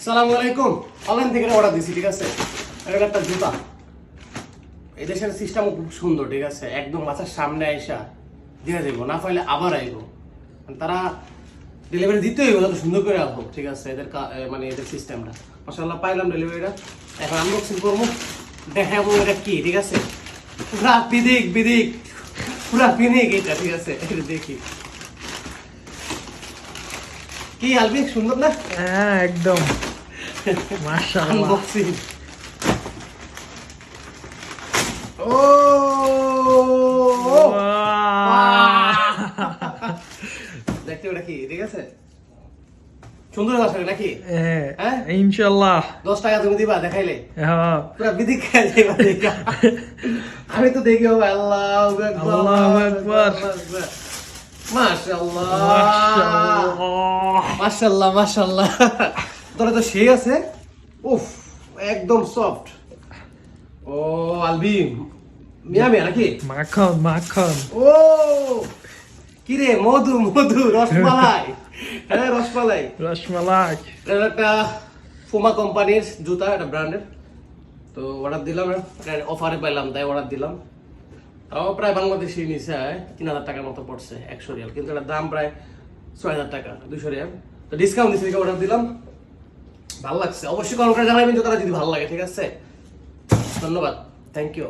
সালামু আলাইকুম। অনলাইন থেকে অর্ডার দিছি, ঠিক আছে। এটা একটা জুতা, এই দেশের সিস্টেম খুব সুন্দর, ঠিক আছে। একদম বাসার সামনে আইসা দিয়ে দেবো, না পাইলে আবার আইবো। তারা ডেলিভারি দিতেই হবে, যত সুন্দর করে আসবো, ঠিক আছে। এদের মানে এদের সিস্টেমটা মাশাআল্লাহ পাইলাম ডেলিভারিটা। এখন আনবক্সিং করবো, দেখাবো এটা কি, ঠিক আছে। পুরা বিদিক বিদিক, পুরা বিদিক এটা, ঠিক আছে। এটা দেখি কি আলবি, সুন্দর না? হ্যাঁ একদম মাশাআল্লাহ। আনবক্সিং। ও দেখতে ওটা কি, ঠিক আছে। সুন্দর আছে নাকি? হ্যাঁ ইনশাআল্লাহ। 10 টাকা তুমি দিবা দেখাইলে? হ্যাঁ পুরা বিদিক খাই যাইবা দেখা। আমি তো দেখি বাবা, আল্লাহু আকবার, আল্লাহু আকবার। মাশাআল্লাহ মাশাআল্লাহ মাশাআল্লাহ মাশাআল্লাহ। তোরা তো সেই আছে, উফ একদম সফট। ও আলবি মিয়া মিয়া নাকি? মাখন মাখন। ও কি রে, মধু মধু, রসমালাই। হ্যাঁ রসমালাই। রসমালাই। এটা একটা ফুমা কোম্পানির জুতা, এটা ব্র্যান্ডের। তো অর্ডার দিলাম, অফারে পাইলাম তাই অর্ডার দিলাম। তাও প্রায় বাংলাদেশি নিচে 3000 টাকার মতো পড়ছে, 100 রিয়াল। কিন্তু এটার দাম প্রায় 6000 টাকা, 200 রিয়াল। তো ডিসকাউন্ট দিচ্ছে, অর্ডার দিলাম। ভালো লাগছে, অবশ্যই কমেন্ট করে জানাবেন জুতাটা যদি ভালো লাগে, ঠিক আছে। ধন্যবাদ, থ্যাংক ইউ।